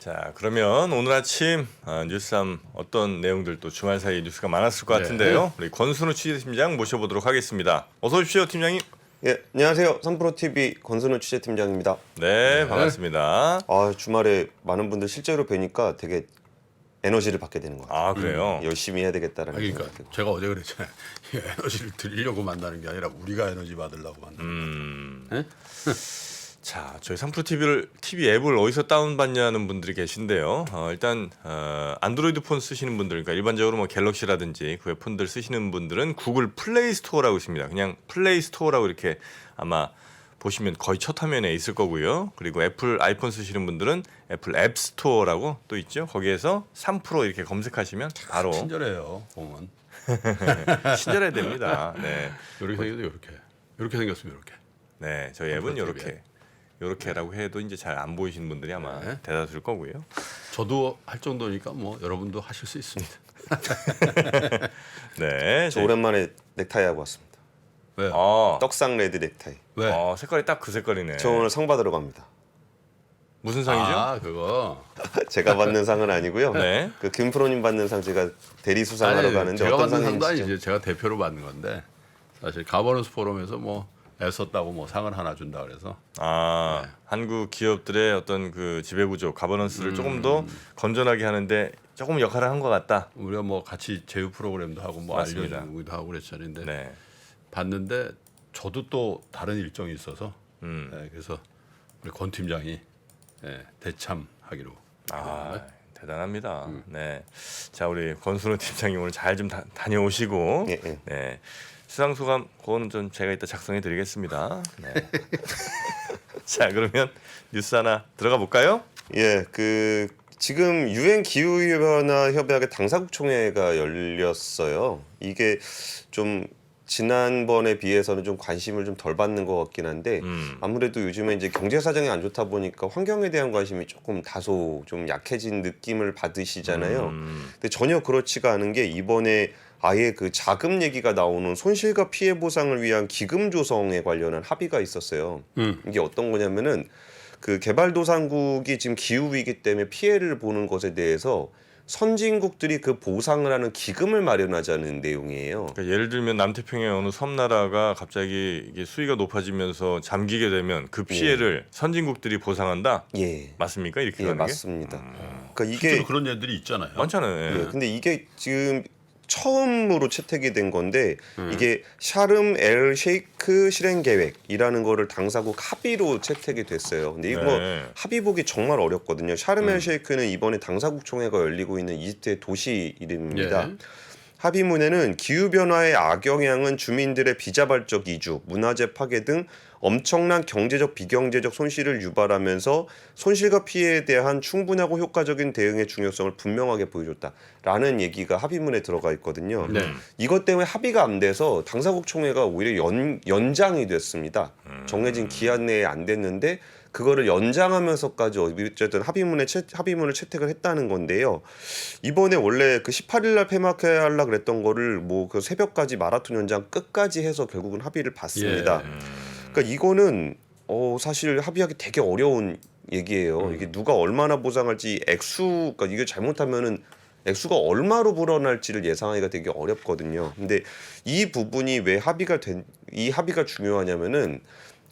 자, 그러면 오늘 아침 뉴스함 어떤 내용들 또 주말 사이 뉴스가 많았을 것 같은데요. 우리 권순우 취재팀장 모셔보도록 하겠습니다. 어서 오십시오, 팀장님. 예, 안녕하세요. 3프로TV 권순우 취재팀장입니다. 네, 반갑습니다. 주말에 많은 분들 실제로 뵈니까 되게 에너지를 받게 되는 것 같아요. 아, 그래요? 열심히 해야 되겠다라는 그러니까 생각이 들고. 제가 어제 그랬잖아요. 이 에너지를 드리려고 만나는 게 아니라 우리가 에너지 받으려고 만나는 거예요. 자, 저희 3프로 TV 앱을 어디서 다운받냐는 분들이 계신데요. 일단 안드로이드 폰 쓰시는 분들, 그러니까 일반적으로 뭐 갤럭시라든지 그 폰들 쓰시는 분들은 구글 플레이 스토어라고 있습니다. 그냥 플레이 스토어라고 이렇게 아마 보시면 거의 첫 화면에 있을 거고요. 그리고 애플 아이폰 쓰시는 분들은 애플 앱 스토어라고 또 있죠. 거기에서 3프로 이렇게 검색하시면 바로 친절해요. 보면 친절해야 됩니다. 네, 이렇게 생겨도 이렇게 생겼으면 이렇게. 네, 저희 앱은 3프로 TV. 요렇게라고 해도 이제 잘 안 보이시는 분들이 아마 네. 대다수일 거고요. 저도 할 정도니까 뭐 여러분도 하실 수 있습니다. 네, 저 오랜만에 넥타이 하고 왔습니다. 왜요? 떡상 레드 넥타이. 왜? 색깔이 딱 그 색깔이네. 저 오늘 상 받으러 갑니다. 무슨 상이죠? 아 그거. 제가 받는 상은 아니고요. 네. 그 김프로님 받는 상 제가 대리 수상하러 가는데 제가 어떤 받는 상도 상인지 아니지. 제가 대표로 받는 건데 사실 가버넌스 포럼에서 뭐 애썼다고 뭐 상을 하나 준다 그래서 네. 한국 기업들의 어떤 그 지배 구조, 가버넌스를 조금 더 건전하게 하는데 조금 역할을 한 것 같다. 우리가 뭐 같이 제휴 프로그램도 하고 뭐 맞습니다. 알려주기도 하고 그랬잖아요. 근데 네. 봤는데 저도 또 다른 일정이 있어서 음. 네, 그래서 우리 권 팀장이 대참하기로. 대단합니다. 네. 자, 우리 권순우 팀장님 오늘 잘 좀 다녀오시고. 예, 예. 네. 수상 소감 그거는 좀 제가 이따 작성해 드리겠습니다. 네. 자, 그러면 뉴스 하나 들어가 볼까요? 예, 그 지금 유엔 기후 변화 협약의 당사국 총회가 열렸어요. 이게 좀 지난번에 비해서는 좀 관심을 좀 덜 받는 것 같긴 한데 아무래도 요즘에 이제 경제 사정이 안 좋다 보니까 환경에 대한 관심이 조금 다소 좀 약해진 느낌을 받으시잖아요. 근데 전혀 그렇지가 않은 게 이번에 아예 그 자금 얘기가 나오는 손실과 피해 보상을 위한 기금 조성에 관련한 합의가 있었어요. 이게 어떤 거냐면은 그 개발도상국이 지금 기후 위기 때문에 피해를 보는 것에 대해서 선진국들이 그 보상을 하는 기금을 마련하자는 내용이에요. 그러니까 예를 들면 남태평양 어느 섬나라가 갑자기 이게 수위가 높아지면서 잠기게 되면 그 피해를 선진국들이 보상한다. 예, 맞습니까? 이렇게 예, 하는 게? 맞습니다. 그러니까 이게 실제로 그런 애들이 있잖아요. 많잖아요. 예. 예, 근데 이게 지금 처음으로 채택이 된 건데 이게 샤름 엘 셰이크 실행 계획이라는 거를 당사국 합의로 채택이 됐어요. 근데 이거 네. 합의 보기 정말 어렵거든요. 샤름 엘 셰이크는 이번에 당사국 총회가 열리고 있는 이집트의 도시 이름입니다. 예. 합의문에는 기후변화의 악영향은 주민들의 비자발적 이주, 문화재 파괴 등 엄청난 경제적 비경제적 손실을 유발하면서 손실과 피해에 대한 충분하고 효과적인 대응의 중요성을 분명하게 보여줬다라는 얘기가 합의문에 들어가 있거든요. 네. 이것 때문에 합의가 안 돼서 당사국 총회가 오히려 연장이 됐습니다. 정해진 기한 내에 안 됐는데 그거를 연장하면서까지 어쨌든 합의문을 채택을 했다는 건데요. 이번에 원래 그 18일 날 폐막하려고 그랬던 거를 뭐 그 새벽까지 마라톤 연장 끝까지 해서 결국은 합의를 봤습니다. 그러니까 이거는 사실 합의하기 되게 어려운 얘기예요. 이게 누가 얼마나 보상할지 그러니까 이게 잘못하면은 액수가 얼마로 불어날지를 예상하기가 되게 어렵거든요. 근데 이 부분이 왜 이 합의가 중요하냐면은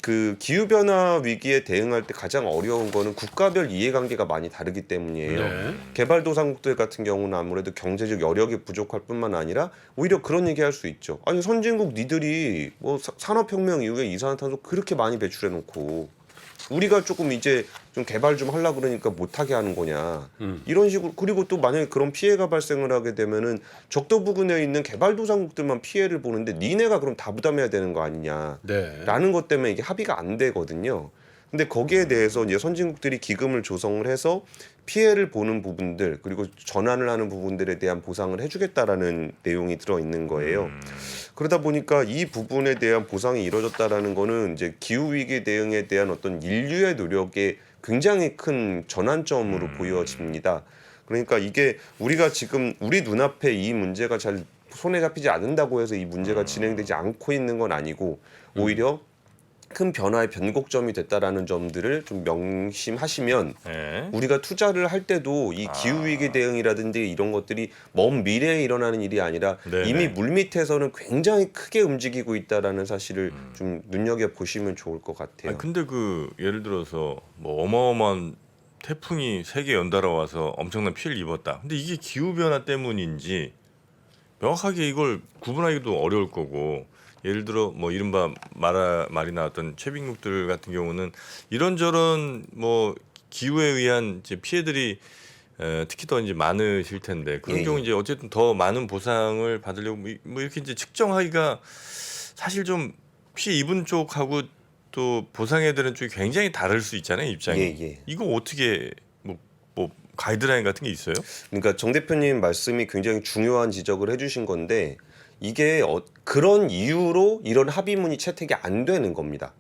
그 기후변화 위기에 대응할 때 가장 어려운 거는 국가별 이해관계가 많이 다르기 때문이에요. 네. 개발도상국들 같은 경우는 아무래도 경제적 여력이 부족할 뿐만 아니라 오히려 그런 얘기할 수 있죠. 아니 선진국 니들이 뭐 산업혁명 이후에 이산화탄소 그렇게 많이 배출해놓고 우리가 조금 이제 좀 개발 좀 하려고 그러니까 못하게 하는 거냐 이런 식으로. 그리고 또 만약에 그런 피해가 발생을 하게 되면은 적도 부근에 있는 개발도상국들만 피해를 보는데 니네가 그럼 다 부담해야 되는 거 아니냐 네. 라는 것 때문에 이게 합의가 안 되거든요. 근데 거기에 대해서 이제 선진국들이 기금을 조성을 해서 피해를 보는 부분들 그리고 전환을 하는 부분들에 대한 보상을 해주겠다라는 내용이 들어 있는 거예요. 그러다 보니까 이 부분에 대한 보상이 이루어졌다라는 거는 이제 기후 위기 대응에 대한 어떤 인류의 노력에 굉장히 큰 전환점으로 보여집니다. 그러니까 이게 우리가 지금 우리 눈앞에 이 문제가 잘 손에 잡히지 않는다고 해서 이 문제가 진행되지 않고 있는 건 아니고 오히려 큰 변화의 변곡점이 됐다라는 점들을 좀 명심하시면 네. 우리가 투자를 할 때도 이 기후 위기 대응이라든지 이런 것들이 먼 미래에 일어나는 일이 아니라 네네. 이미 물밑에서는 굉장히 크게 움직이고 있다라는 사실을 좀 눈여겨 보시면 좋을 것 같아요. 아니, 근데 그 예를 들어서 뭐 어마어마한 태풍이 세계 연달아 와서 엄청난 피해를 입었다. 근데 이게 기후 변화 때문인지 명확하게 이걸 구분하기도 어려울 거고, 예를 들어 뭐 이른바 말이 나왔던 최빈국들 같은 경우는 이런저런 뭐 기후에 의한 이제 피해들이 특히 더 이제 많으실 텐데, 그런 예, 경우 예. 이제 어쨌든 더 많은 보상을 받으려고 뭐 이렇게 이제 측정하기가 사실 좀 피해 입은 쪽하고 또 보상해야 되는 쪽이 굉장히 다를 수 있잖아요, 입장이. 예, 예. 이거 어떻게 뭐 가이드라인 같은 게 있어요? 그러니까 정 대표님 말씀이 굉장히 중요한 지적을 해주신 건데 이게 그런 이유로 이런 합의문이 채택이 안 되는 겁니다.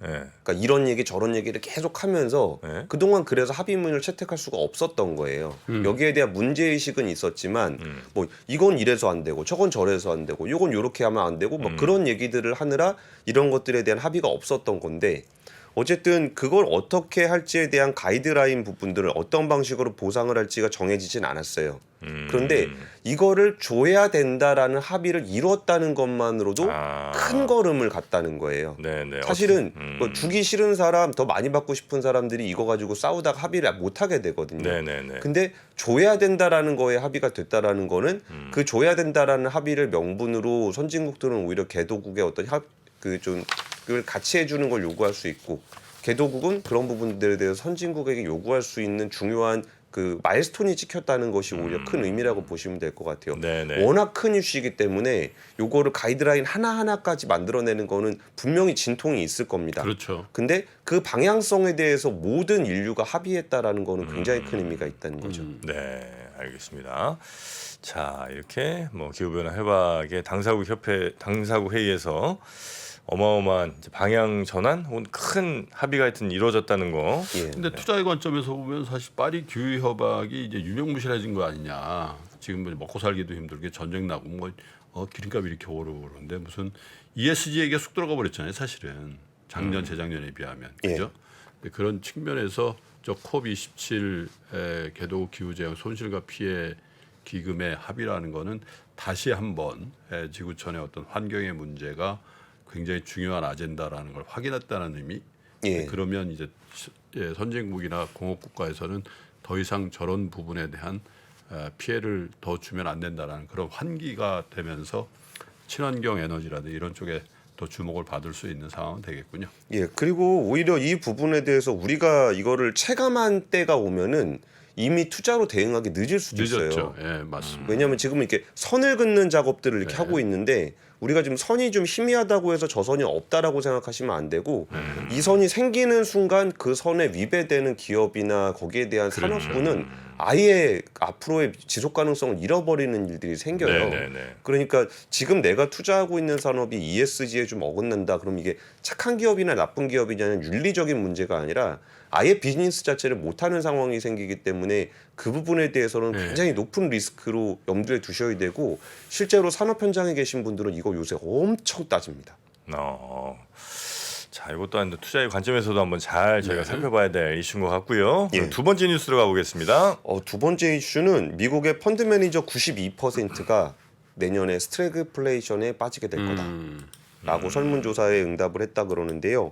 예. 그러니까 이런 얘기 저런 얘기를 계속 하면서 네. 그동안 그래서 합의문을 채택할 수가 없었던 거예요. 여기에 대한 문제의식은 있었지만 뭐 이건 이래서 안 되고 저건 저래서 안 되고 이건 요렇게 하면 안 되고 뭐 그런 얘기들을 하느라 이런 것들에 대한 합의가 없었던 건데, 어쨌든 그걸 어떻게 할지에 대한 가이드라인 부분들을 어떤 방식으로 보상을 할지가 정해지진 않았어요. 그런데 이거를 줘야 된다라는 합의를 이뤘다는 것만으로도 아. 큰 걸음을 갔다는 거예요. 네네. 사실은 뭐 주기 싫은 사람, 더 많이 받고 싶은 사람들이 이거 가지고 싸우다가 합의를 못 하게 되거든요. 네네네. 근데 줘야 된다라는 거에 합의가 됐다라는 거는 그 줘야 된다라는 합의를 명분으로 선진국들은 오히려 개도국의 어떤 그걸 같이 해주는 걸 요구할 수 있고, 개도국은 그런 부분들에 대해서 선진국에게 요구할 수 있는 중요한 그 마일스톤이 찍혔다는 것이 오히려 큰 의미라고 보시면 될 것 같아요. 네네. 워낙 큰 이슈이기 때문에 요거를 가이드라인 하나하나까지 만들어내는 거는 분명히 진통이 있을 겁니다. 그렇죠. 근데 그 방향성에 대해서 모든 인류가 합의했다라는 거는 굉장히 큰 의미가 있다는 거죠. 네, 알겠습니다. 자, 이렇게 뭐 기후변화 해박의 당사국 회의에서 어마어마한 이제 방향 전환 혹은 큰 합의가 하여튼 이루어졌다는 거. 예. 근데 투자의 관점에서 보면 사실 파리 기후 협약이 이제 유명무실해진 거 아니냐. 지금 뭐 먹고 살기도 힘들게 전쟁 나고 뭐 기름값이 이렇게 오르고 그러는데 무슨 ESG에게 쑥 들어가 버렸잖아요. 사실은 작년 재작년에 비하면 예. 그죠? 근데 그런 측면에서 저 COP27 개도 기후 재앙 손실과 피해 기금의 합의라는 거는 다시 한번 지구촌의 어떤 환경의 문제가 굉장히 중요한 아젠다라는 걸 확인했다는 의미. 예. 그러면 이제 선진국이나 공업 국가에서는 더 이상 저런 부분에 대한 피해를 더 주면 안 된다라는 그런 환기가 되면서 친환경 에너지라든지 이런 쪽에 더 주목을 받을 수 있는 상황은 되겠군요. 예, 그리고 오히려 이 부분에 대해서 우리가 이거를 체감한 때가 오면은 이미 투자로 대응하기 늦을 수도 늦었죠. 있어요. 예, 맞습니다. 왜냐하면 지금 이렇게 선을 긋는 작업들을 이렇게 네. 하고 있는데 우리가 지금 선이 좀 희미하다고 해서 저 선이 없다라고 생각하시면 안 되고 이 선이 생기는 순간 그 선에 위배되는 기업이나 거기에 대한 산업군은 아예 앞으로의 지속 가능성을 잃어버리는 일들이 생겨요. 네네네. 그러니까 지금 내가 투자하고 있는 산업이 ESG에 좀 어긋난다. 그럼 이게 착한 기업이나 나쁜 기업이냐는 윤리적인 문제가 아니라 아예 비즈니스 자체를 못하는 상황이 생기기 때문에 그 부분에 대해서는 네. 굉장히 높은 리스크로 염두에 두셔야 되고, 실제로 산업 현장에 계신 분들은 이거 요새 엄청 따집니다. 자, 이것도 한 투자의 관점에서도 한번 잘 저희가 네. 살펴봐야 될 이슈인 것 같고요. 예. 그럼 두 번째 뉴스로 가보겠습니다. 두 번째 이슈는 미국의 펀드 매니저 92%가 내년에 스태그플레이션에 빠지게 될 거다. 라고 설문조사에 응답을 했다 그러는데요.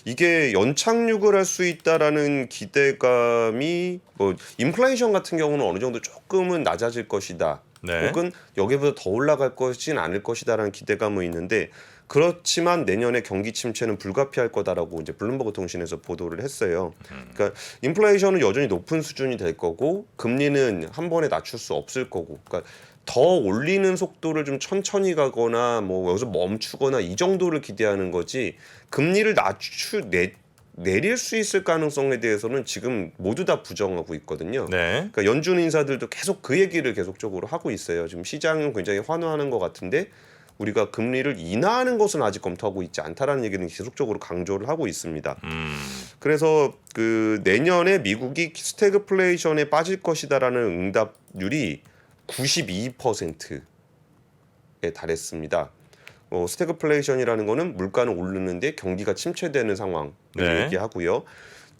이게 연착륙을 할 수 있다라는 기대감이 뭐 인플레이션 같은 경우는 어느 정도 조금은 낮아질 것이다. 네. 혹은 여기보다 더 올라갈 것이진 않을 것이다라는 기대감은 있는데, 그렇지만 내년에 경기 침체는 불가피할 거다라고 이제 블룸버그 통신에서 보도를 했어요. 그러니까 인플레이션은 여전히 높은 수준이 될 거고 금리는 한 번에 낮출 수 없을 거고, 그러니까 더 올리는 속도를 좀 천천히 가거나 뭐 여기서 멈추거나 이 정도를 기대하는 거지, 금리를 내릴 수 있을 가능성에 대해서는 지금 모두 다 부정하고 있거든요. 네. 그러니까 연준 인사들도 계속 그 얘기를 계속적으로 하고 있어요. 지금 시장은 굉장히 환호하는 것 같은데 우리가 금리를 인하하는 것은 아직 검토하고 있지 않다라는 얘기는 계속적으로 강조를 하고 있습니다. 그래서 그 내년에 미국이 스태그플레이션에 빠질 것이다라는 응답률이 92%에 달했습니다. 스태그플레이션이라는 거는 물가는 오르는데 경기가 침체되는 상황을 네. 얘기하고요.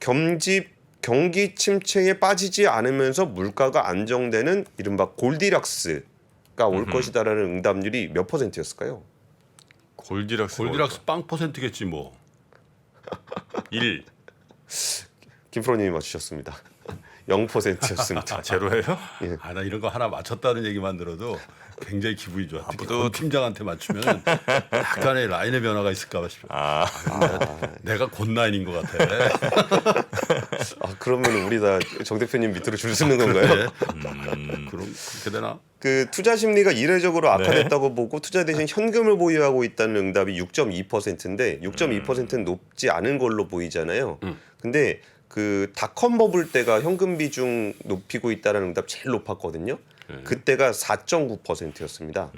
경기 침체에 빠지지 않으면서 물가가 안정되는 이른바 골디락스가 올 것이다라는 응답률이 몇 %였을까요? 골디락스 빵 퍼센트겠지 뭐. 1. 김프로님이 맞추셨습니다. 0%였습니다. 아, 제로예요? 아, 나 이런 거 하나 맞췄다는 얘기만 들어도 굉장히 기분이 좋아. 특히 아무도- 권 팀장한테 맞추면 약간의 라인의 변화가 있을까 봐 싶어. 아, 내가 곤라인인 것 같아. 그러면 우리 다 정 대표님 밑으로 줄 서는 건가요? 그럼 그렇게 되나? 그 투자 심리가 이례적으로 악화됐다고 보고 투자 대신 현금을 보유하고 있다는 응답이 6.2%인데 6.2%는 높지 않은 걸로 보이잖아요. 근데 그 닷컴 버블 때가 현금 비중 높이고 있다는 응답 제일 높았거든요. 그때가 4.9%였습니다.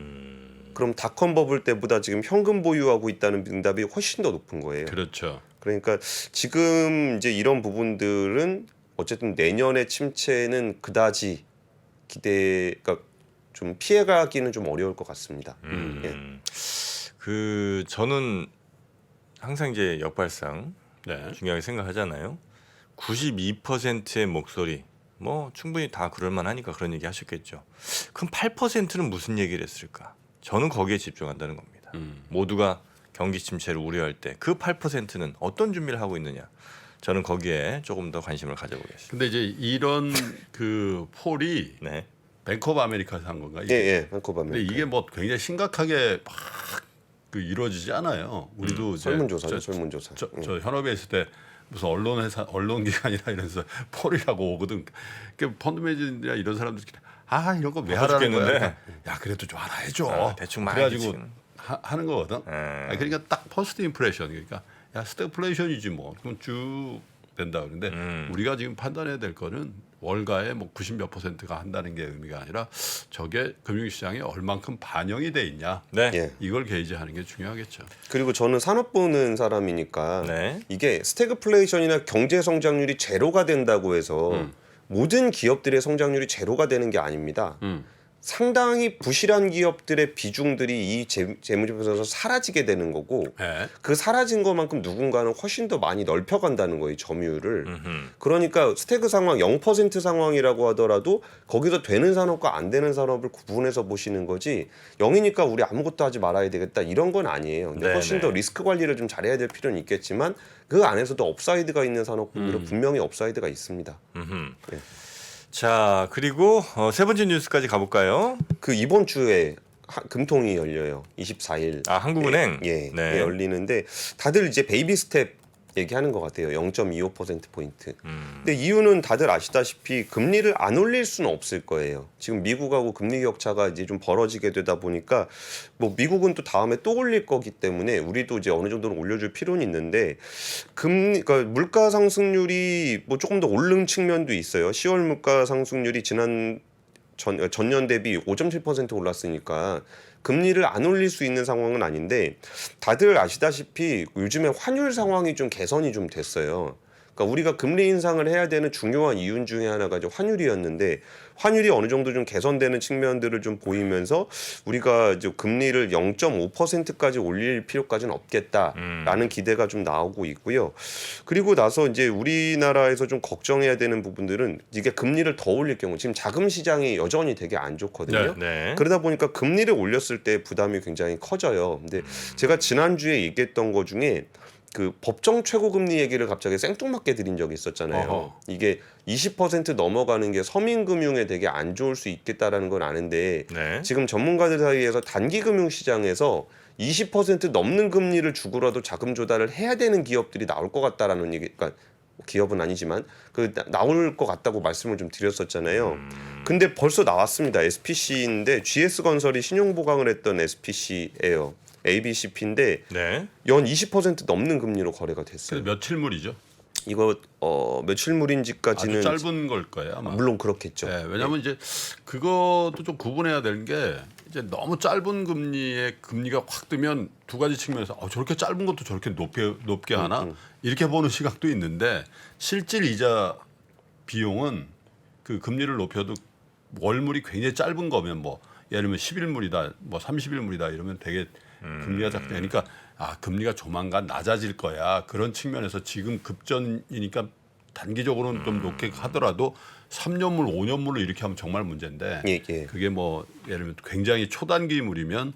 그럼 닷컴 버블 때보다 지금 현금 보유하고 있다는 응답이 훨씬 더 높은 거예요. 그렇죠. 그러니까 지금 이제 이런 부분들은 어쨌든 내년의 침체는 그다지 기대가 좀 피해가기는 좀 어려울 것 같습니다. 예. 그 저는 항상 이제 역발상 네. 중요하게 생각하잖아요. 92%의 목소리 뭐 충분히 다 그럴만하니까 그런 얘기 하셨겠죠. 그럼 8%는 무슨 얘기를 했을까? 저는 거기에 집중한다는 겁니다. 모두가 경기 침체를 우려할 때 그 8%는 어떤 준비를 하고 있느냐? 저는 거기에 조금 더 관심을 가져보겠습니다. 근데 이제 이런 그 폴이 네. 뱅크 오브 아메리카에서 한 건가? 이게? 예, бан코브 근데 아메리카. 이게 뭐 굉장히 심각하게 막 그 이루어지지 않아요. 우리도 이제 설문조사죠, 저- 설문조사. 저 현업에 있을 때 무슨 언론기관이나 이래서 폴이라고 오거든. 그 펀드 매니저나 이런 사람들끼리 이런 거 왜 바빠 하라는 거야? 죽겠는데. 야 그래도 좀 하나 해줘. 아, 대충 많이 그래가지고 지금. 하는 거거든. 그러니까 딱 퍼스트 인프레션 그러니까 야 스태그플레이션이지 뭐 그럼 쭉 된다. 그런데 우리가 지금 판단해야 될 거는 월가의 뭐 90몇 %가 한다는 게 의미가 아니라 저게 금융시장에 얼만큼 반영이 돼 있냐. 네. 예. 이걸 게이지하는 게 중요하겠죠. 그리고 저는 산업 보는 사람이니까 네. 이게 스태그플레이션이나 경제 성장률이 제로가 된다고 해서 모든 기업들의 성장률이 제로가 되는 게 아닙니다. 상당히 부실한 기업들의 비중들이 이 재무제표에서 사라지게 되는 거고 네. 그 사라진 것만큼 누군가는 훨씬 더 많이 넓혀간다는 거예요, 점유율을. 그러니까 스태그 상황 0% 상황이라고 하더라도 거기서 되는 산업과 안 되는 산업을 구분해서 보시는 거지 0이니까 우리 아무것도 하지 말아야 되겠다 이런 건 아니에요. 근데 네, 훨씬 더 리스크 관리를 좀 잘해야 될 필요는 있겠지만 그 안에서도 업사이드가 있는 산업들은 분명히 업사이드가 있습니다. 예. 자, 그리고 세 번째 뉴스까지 가볼까요? 그 이번 주에 금통이 열려요. 24일. 아, 한국은행. 예, 네. 열리는데 다들 이제 베이비 스텝 얘기하는 것 같아요. 0.25%포인트. 근데 이유는 다들 아시다시피 금리를 안 올릴 수는 없을 거예요. 지금 미국하고 금리 격차가 이제 좀 벌어지게 되다 보니까 뭐 미국은 또 다음에 또 올릴 거기 때문에 우리도 이제 어느 정도는 올려줄 필요는 있는데 그러니까 물가 상승률이 뭐 조금 더 오른 측면도 있어요. 10월 물가 상승률이 전년 대비 5.7% 올랐으니까 금리를 안 올릴 수 있는 상황은 아닌데 다들 아시다시피 요즘에 환율 상황이 좀 개선이 좀 됐어요. 그러니까 우리가 금리 인상을 해야 되는 중요한 이유 중에 하나가 이제 환율이었는데 환율이 어느 정도 좀 개선되는 측면들을 좀 보이면서 우리가 이제 금리를 0.5%까지 올릴 필요까지는 없겠다라는 기대가 좀 나오고 있고요. 그리고 나서 이제 우리나라에서 좀 걱정해야 되는 부분들은 이게 금리를 더 올릴 경우 지금 자금 시장이 여전히 되게 안 좋거든요. 네. 그러다 보니까 금리를 올렸을 때 부담이 굉장히 커져요. 근데 제가 지난주에 얘기했던 것 중에 그 법정 최고금리 얘기를 갑자기 생뚱맞게 드린 적이 있었잖아요. 어허. 이게 20% 넘어가는 게 서민금융에 되게 안 좋을 수 있겠다라는 건 아는데 네. 지금 전문가들 사이에서 단기금융 시장에서 20% 넘는 금리를 주고라도 자금 조달을 해야 되는 기업들이 나올 것 같다라는 얘기, 그러니까 기업은 아니지만 나올 것 같다고 말씀을 좀 드렸었잖아요. 근데 벌써 나왔습니다. SPC인데 GS건설이 신용보강을 했던 SPC예요. ABCP인데 네. 연 20% 넘는 금리로 거래가 됐어요. 그래서 며칠물이죠. 이거 며칠물인지까지는 아주 짧은 걸 거예요 아마. 물론 그렇겠죠. 네, 왜냐하면 이제 그것도 좀 구분해야 되는 게 이제 너무 짧은 금리에 금리가 확 뜨면 두 가지 측면에서 저렇게 짧은 것도 저렇게 높게 하나 이렇게 보는 시각도 있는데 실질 이자 비용은 그 금리를 높여도 월물이 굉장히 짧은 거면 뭐 예를 들면 10일물이다 뭐 30일물이다 이러면 되게 금리가 그러니까 금리가 조만간 낮아질 거야. 그런 측면에서 지금 급전이니까 단기적으로는 좀 높게 하더라도 3년물, 5년물로 이렇게 하면 정말 문제인데 예. 그게 뭐 예를 들면 굉장히 초단기물이면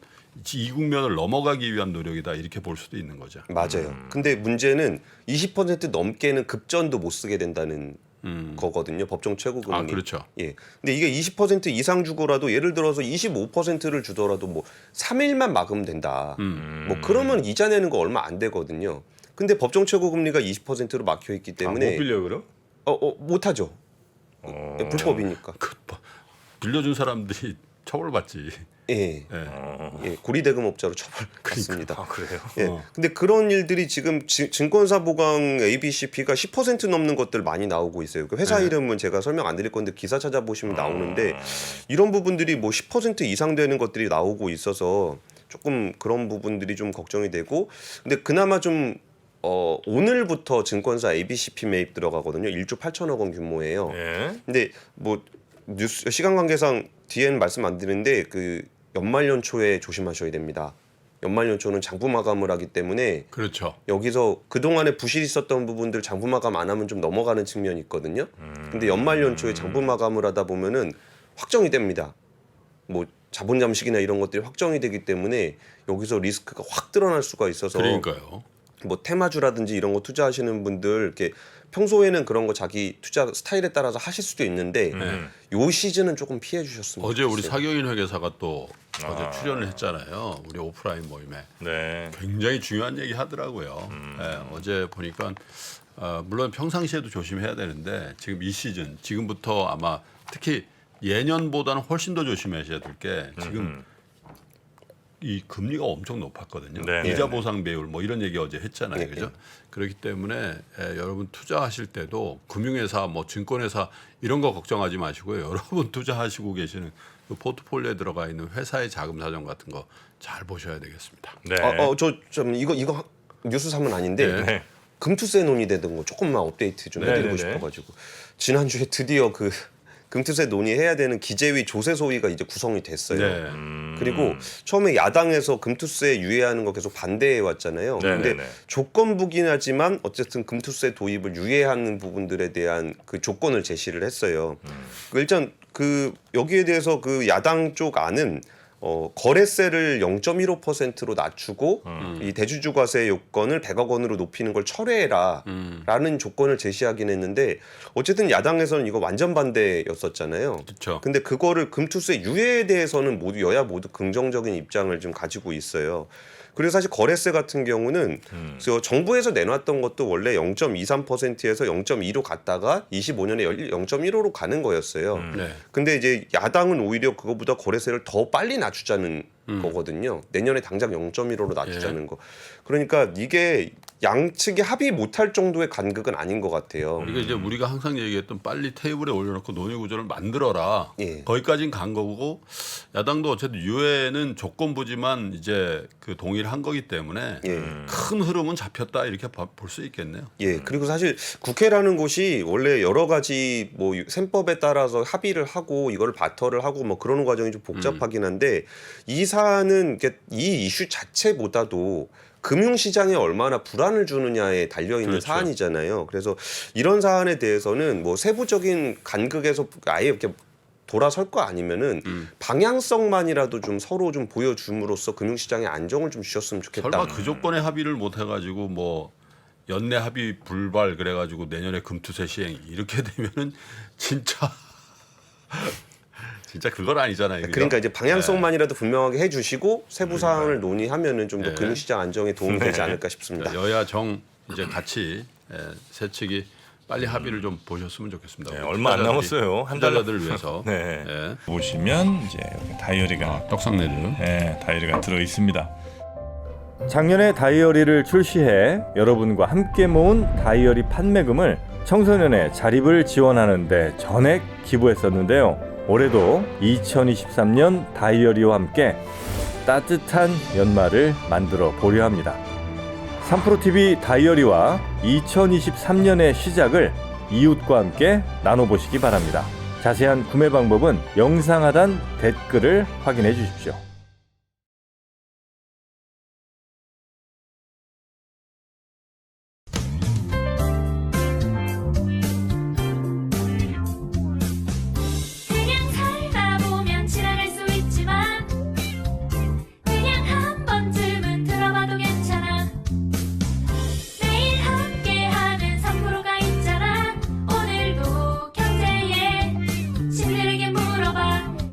이 국면을 넘어가기 위한 노력이다 이렇게 볼 수도 있는 거죠. 맞아요. 근데 문제는 20% 넘게는 급전도 못 쓰게 된다는 거거든요. 법정 최고금리. 그렇죠. 예. 근데 이게 20% 이상 주고라도 예를 들어서 25%를 주더라도 뭐 3일만 막으면 된다. 뭐 그러면 이자 내는 거 얼마 안 되거든요. 근데 법정 최고금리가 20%로 막혀 있기 때문에 못 빌려 그럼? 못 하죠. 예, 불법이니까. 빌려준 사람들이 처벌받지. 예. 고리대금업자로 처벌받습니다. 그래요? 예. 근데 그런 일들이 지금 증권사 보강 ABCP가 10% 넘는 것들 많이 나오고 있어요. 그 회사 이름은 제가 설명 안 드릴 건데 기사 찾아보시면 나오는데 이런 부분들이 뭐 10% 이상 되는 것들이 나오고 있어서 조금 그런 부분들이 좀 걱정이 되고 근데 그나마 좀 오늘부터 증권사 ABCP 매입 들어가거든요. 1조 8천억 원 규모예요. 예. 근데 뭐 뉴스 시간 관계상 뒤에는 말씀 안 드리는데 그 연말연 초에 조심하셔야 됩니다. 연말연 초는 장부 마감을 하기 때문에 그렇죠. 여기서 그동안에 부실이 있었던 부분들 장부 마감 안 하면 좀 넘어가는 측면이 있거든요. 근데 연말연 초에 장부 마감을 하다 보면은 확정이 됩니다. 뭐 자본 잠식이나 이런 것들이 확정이 되기 때문에 여기서 리스크가 확 드러날 수가 있어서 그러니까요. 뭐 테마주라든지 이런 거 투자하시는 분들 이렇게 평소에는 그런 거 자기 투자 스타일에 따라서 하실 수도 있는데 요 시즌은 조금 피해 주셨으면 어제 좋겠어요. 우리 사경인 회계사가 또 어제 출연을 했잖아요. 우리 오프라인 모임에. 네. 굉장히 중요한 얘기 하더라고요. 어제 보니까 물론 평상시에도 조심해야 되는데 지금 이 시즌 지금부터 아마 특히 예년보다는 훨씬 더 조심하셔야 될 게 지금 이 금리가 엄청 높았거든요. 네, 이자 네, 보상 배율 뭐 이런 얘기 어제 했잖아요. 네, 그죠? 그렇기 때문에 여러분 투자하실 때도 금융회사 뭐 증권회사 이런 거 걱정하지 마시고요. 여러분 투자하시고 계시는 그 포트폴리오에 들어가 있는 회사의 자금 사정 같은 거 잘 보셔야 되겠습니다. 네. 저 좀 이거 뉴스 사문 아닌데 네. 금투세 논의되던 거 조금만 업데이트 좀 해드리고 네네네. 싶어가지고 지난주에 드디어 그 금투세 논의해야 되는 기재위 조세소위가 이제 구성이 됐어요. 네. 그리고 처음에 야당에서 금투세 유예하는 거 계속 반대해 왔잖아요. 네네네. 근데 조건부긴 하지만 어쨌든 금투세 도입을 유예하는 부분들에 대한 그 조건을 제시를 했어요. 일단 그 여기에 대해서 그 야당 쪽 안은 거래세를 0.15%로 낮추고 이 대주주과세 요건을 100억 원으로 높이는 걸 철회해라라는 조건을 제시하긴 했는데 어쨌든 야당에서는 이거 완전 반대였었잖아요. 그렇죠. 근데 그거를 금투세 유예에 대해서는 모두 여야 모두 긍정적인 입장을 좀 가지고 있어요. 그리고 사실 거래세 같은 경우는 그래서 정부에서 내놨던 것도 원래 0.23%에서 0.2로 갔다가 25년에 0.15로 가는 거였어요. 네. 근데 이제 야당은 오히려 그거보다 거래세를 더 빨리 낮추자는 거거든요. 내년에 당장 0.15로 낮추자는 거. 그러니까 이게 양측이 합의 못할 정도의 간극은 아닌 것 같아요. 이게 이제 우리가 항상 얘기했던 빨리 테이블에 올려놓고 논의 구조를 만들어라. 예. 거기까지는 간 거고 야당도 어쨌든 유예는 조건부지만 이제 그 동의를 한 거기 때문에 예. 큰 흐름은 잡혔다 이렇게 볼 수 있겠네요. 예, 그리고 사실 국회라는 곳이 원래 여러 가지 뭐 셈법에 따라서 합의를 하고 이걸 바터를 하고 뭐 그러는 과정이 좀 복잡하긴 한데 이 사안은 이 이슈 자체보다도 금융시장에 얼마나 불안을 주느냐에 달려있는 그렇죠. 사안이잖아요. 그래서 이런 사안에 대해서는 뭐 세부적인 간극에서 아예 이렇게 돌아설 거 아니면은 방향성만이라도 좀 서로 좀 보여줌으로써 금융시장에 안정을 좀 주셨으면 좋겠다. 설마 그 조건에 합의를 못 해가지고 뭐 연내 합의 불발 그래가지고 내년에 금투세 시행 이렇게 되면은 진짜 그건 아니잖아요. 그죠? 그러니까 이제 방향성만이라도 분명하게 해주시고 세부 사항을 논의하면은 좀 더 금융시장 안정에 도움이 되지 않을까 싶습니다. 여야 정 이제 같이 세 측이 빨리 합의를 좀 보셨으면 좋겠습니다. 네, 얼마 안 남았어요. 한 달. 투자자들을 위해서. 네. 예. 보시면 이제 여기 다이어리가 떡상네드. 네, 다이어리가 들어 있습니다. 작년에 다이어리를 출시해 여러분과 함께 모은 다이어리 판매금을 청소년의 자립을 지원하는 데 전액 기부했었는데요. 올해도 2023년 다이어리와 함께 따뜻한 연말을 만들어 보려 합니다. 3프로TV 다이어리와 2023년의 시작을 이웃과 함께 나눠보시기 바랍니다. 자세한 구매 방법은 영상 하단 댓글을 확인해 주십시오.